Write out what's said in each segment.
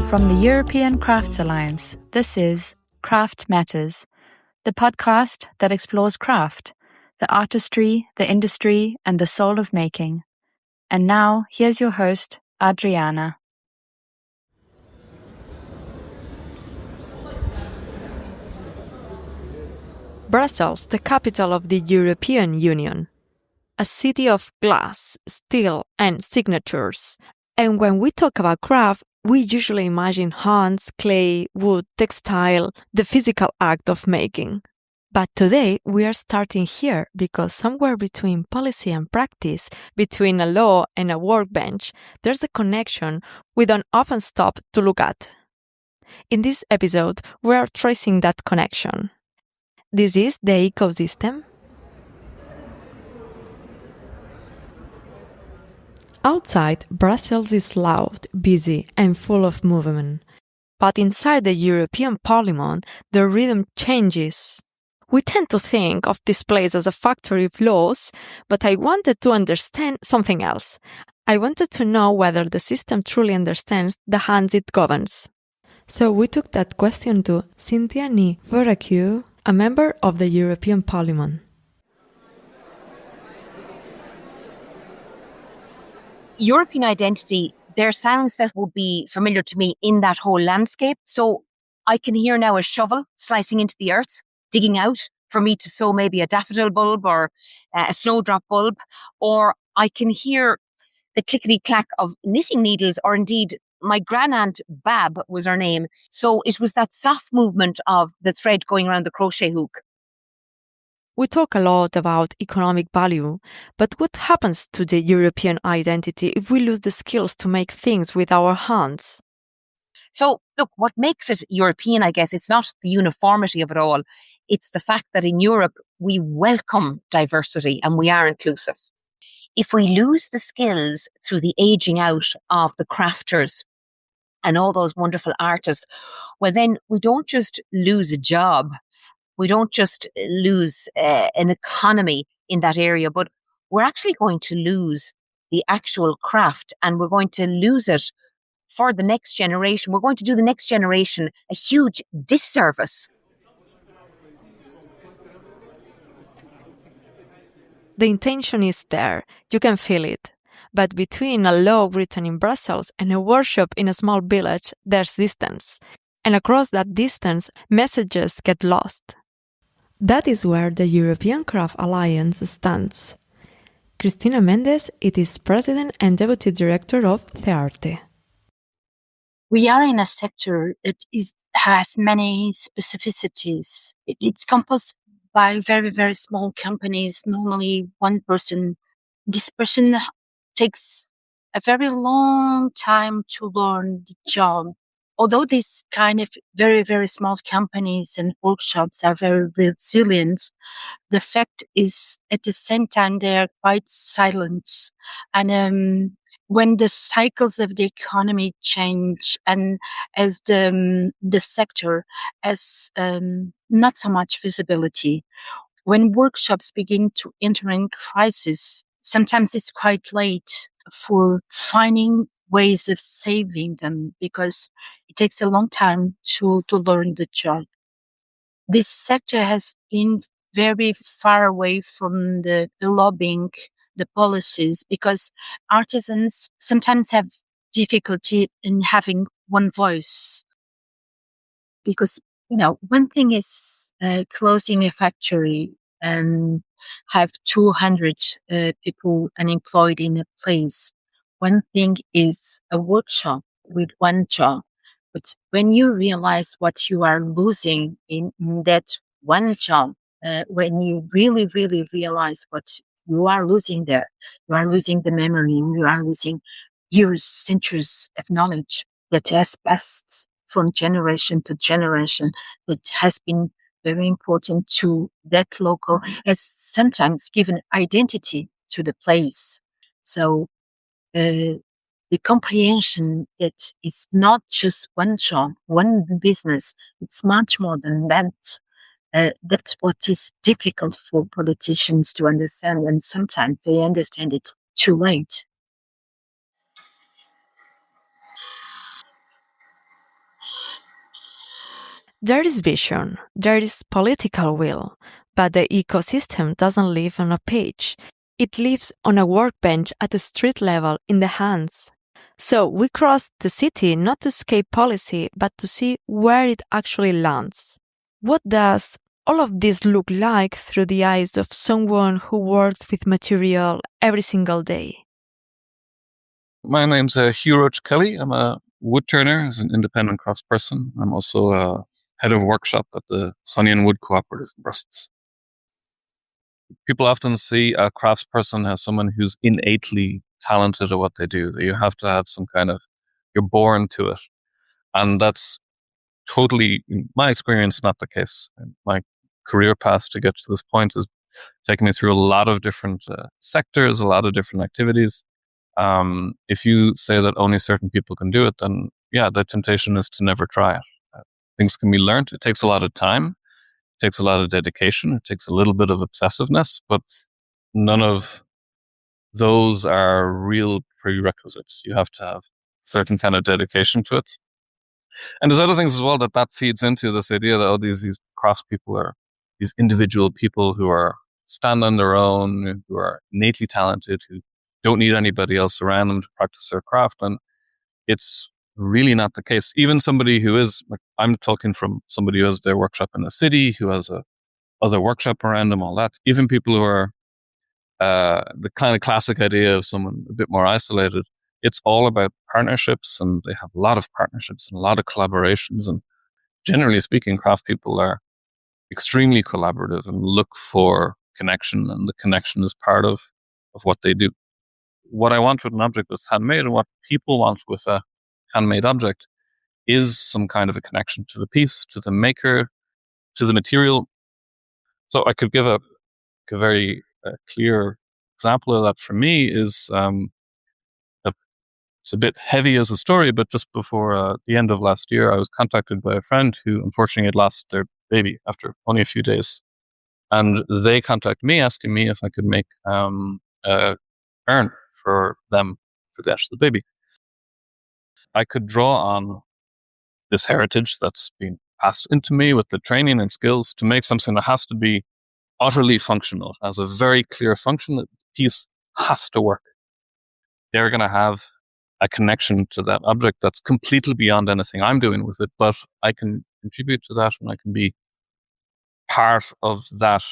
From the European Crafts Alliance, this is Craft Matters, the podcast that explores craft, the artistry, the industry, and the soul of making. And now, here's your host, Adriana. Brussels, the capital of the European Union. A city of glass, steel, and signatures. And when we talk about craft, we usually imagine hands, clay, wood, textile, the physical act of making. But today we are starting here because somewhere between policy and practice, between a law and a workbench, there's a connection we don't often stop to look at. In this episode, we are tracing that connection. This is the ecosystem. Outside, Brussels is loud, busy, and full of movement. But inside the European Parliament, the rhythm changes. We tend to think of this place as a factory of laws, but I wanted to understand something else. I wanted to know whether the system truly understands the hands it governs. So we took that question to Cynthia Mhurchú, a member of the European Parliament. European identity, there are sounds that would be familiar to me in that whole landscape. So I can hear now a shovel slicing into the earth, digging out for me to sow maybe a daffodil bulb or a snowdrop bulb. Or I can hear the clickety-clack of knitting needles, or indeed my grandaunt Bab was her name. So it was that soft movement of the thread going around the crochet hook. We talk a lot about economic value, but what happens to the European identity if we lose the skills to make things with our hands? So, look, what makes it European, I guess, it's not the uniformity of it all. It's the fact that in Europe, we welcome diversity and we are inclusive. If we lose the skills through the aging out of the crafters and all those wonderful artists, well, then we don't just lose a job. We don't just lose an economy in that area, but we're actually going to lose the actual craft, and we're going to lose it for the next generation. We're going to do the next generation a huge disservice. The intention is there. You can feel it. But between a law written in Brussels and a workshop in a small village, there's distance. And across that distance, messages get lost. That is where the European Craft Alliance stands. Cristina Mendes, it is president and deputy director of Thearte. We are in a sector that has many specificities. It's composed by very, very small companies, normally one person. This person takes a very long time to learn the job. Although these kind of very, very small companies and workshops are very resilient, the fact is at the same time they are quite silent. And when the cycles of the economy change and as the sector has not so much visibility, when workshops begin to enter in crisis, sometimes it's quite late for finding ways of saving them because it takes a long time to learn the job. This sector has been very far away from the lobbying, the policies, because artisans sometimes have difficulty in having one voice. Because, one thing is closing a factory and have 200 people unemployed in a place. One thing is a workshop with one job. But when you realize what you are losing in that one job, when you really, really realize what you are losing there, you are losing the memory, you are losing years, centuries of knowledge that has passed from generation to generation, that has been very important to that local, has sometimes given identity to the place. So the comprehension that it's not just one job, one business, it's much more than that. That's what is difficult for politicians to understand, and sometimes they understand it too late. There is vision, there is political will, but the ecosystem doesn't live on a page. It lives on a workbench at the street level in the hands. So we cross the city not to escape policy, but to see where it actually lands. What does all of this look like through the eyes of someone who works with material every single day? My name's Hugh Roche Kelly. I'm a woodturner as an independent craftsperson. I'm also a head of workshop at the Sonnian Wood Cooperative in Brussels. People often see a craftsperson as someone who's innately talented at what they do. You have to have some kind of, you're born to it. And that's totally, in my experience, not the case. My career path to get to this point has taken me through a lot of different sectors, a lot of different activities. If you say that only certain people can do it, then yeah, the temptation is to never try it. Things can be learned. It takes a lot of time. It takes a lot of dedication. It takes a little bit of obsessiveness, but none of those are real prerequisites. You have to have certain kind of dedication to it. And there's other things as well that feeds into this idea that these craftspeople are these individual people who are stand on their own, who are innately talented, who don't need anybody else around them to practice their craft. And it's really not the case. Even somebody who is, like, I'm talking from somebody who has their workshop in the city, who has a other workshop around them, all that. Even people who are the kind of classic idea of someone a bit more isolated, it's all about partnerships, and they have a lot of partnerships and a lot of collaborations. And generally speaking, craft people are extremely collaborative and look for connection, and the connection is part of what they do. What I want with an object that's handmade, and what people want with a handmade object, is some kind of a connection to the piece, to the maker, to the material. So I could give a very clear example of that for me is, it's a bit heavy as a story, but just before the end of last year, I was contacted by a friend who unfortunately had lost their baby after only a few days. And they contacted me asking me if I could make a urn for them for the actual baby. I could draw on this heritage that's been passed into me with the training and skills to make something that has to be utterly functional, has a very clear function, that the piece has to work. They're going to have a connection to that object that's completely beyond anything I'm doing with it, but I can contribute to that, and I can be part of that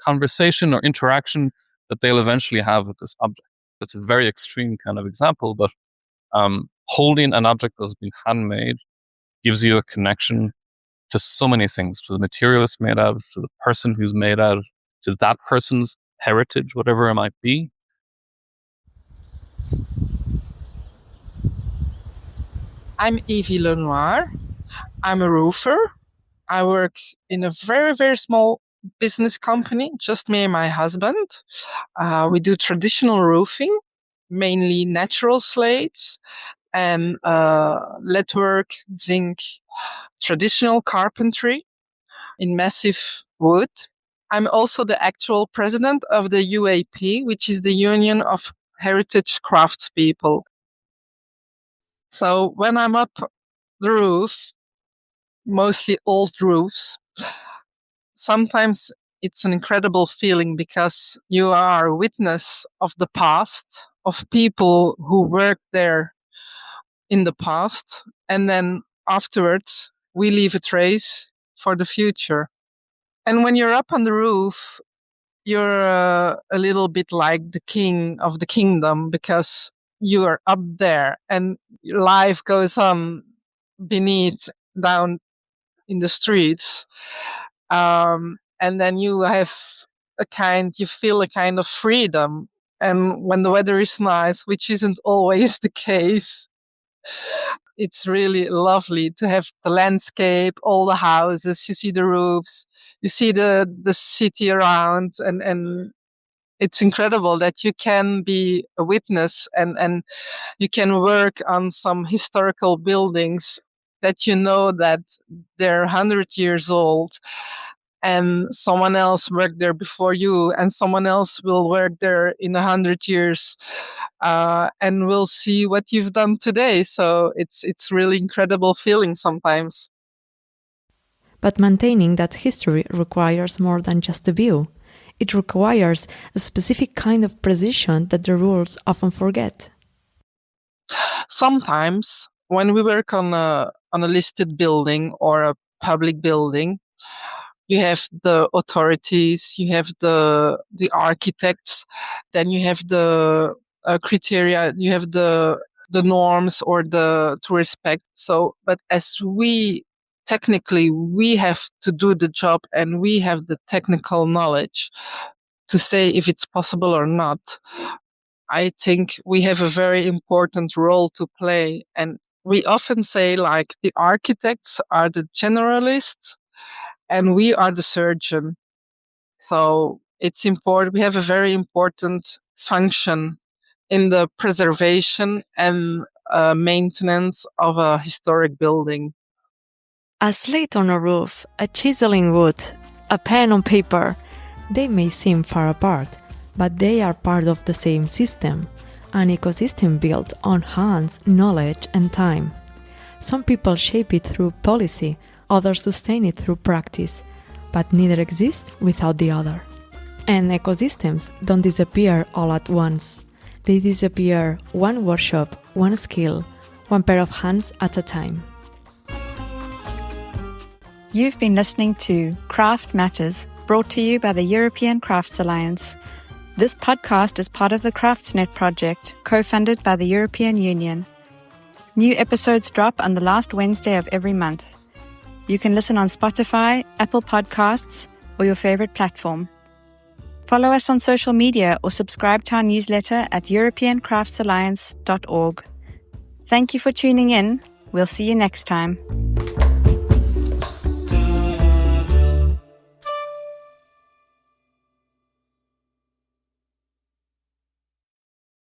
conversation or interaction that they'll eventually have with this object. It's a very extreme kind of example, but holding an object that's been handmade gives you a connection to so many things, to the material it's made out of, to the person who's made out of, to that person's heritage, whatever it might be. I'm Evie Lenoir. I'm a roofer. I work in a very, very small business company, just me and my husband. We do traditional roofing, mainly natural slates and leadwork, zinc, traditional carpentry in massive wood. I'm also the actual president of the UAP, which is the Union of Heritage Craftspeople. So when I'm up the roof, mostly old roofs, sometimes it's an incredible feeling because you are a witness of the past, of people who worked there in the past. And then afterwards, we leave a trace for the future. And when you're up on the roof, you're a little bit like the king of the kingdom, because you are up there and your life goes on beneath, down in the streets. And then you feel a kind of freedom. And when the weather is nice, which isn't always the case, it's really lovely to have the landscape, all the houses, you see the roofs, you see the city around, and it's incredible that you can be a witness and you can work on some historical buildings that you know that they're 100 years old. and someone else worked there before you, and someone else will work there in 100 years, and we'll see what you've done today. So it's really incredible feeling sometimes. But maintaining that history requires more than just a view. It requires a specific kind of precision that the rules often forget. Sometimes when we work on a listed building or a public building, you have the authorities, you have the architects, then you have the criteria, you have the norms or to respect. So, but as technically, we have to do the job and we have the technical knowledge to say if it's possible or not. I think we have a very important role to play. And we often say, like, the architects are the generalists and we are the surgeon. So it's important. We have a very important function in the preservation and maintenance of a historic building. A slate on a roof, a chisel in wood, a pen on paper, they may seem far apart, but they are part of the same system, an ecosystem built on hands, knowledge, and time. Some people shape it through policy, others sustain it through practice, but neither exists without the other. And ecosystems don't disappear all at once. They disappear one workshop, one skill, one pair of hands at a time. You've been listening to Craft Matters, brought to you by the European Crafts Alliance. This podcast is part of the CraftsNet project, co-funded by the European Union. New episodes drop on the last Wednesday of every month. You can listen on Spotify, Apple Podcasts, or your favorite platform. Follow us on social media or subscribe to our newsletter at europeancraftsalliance.org. Thank you for tuning in. We'll see you next time.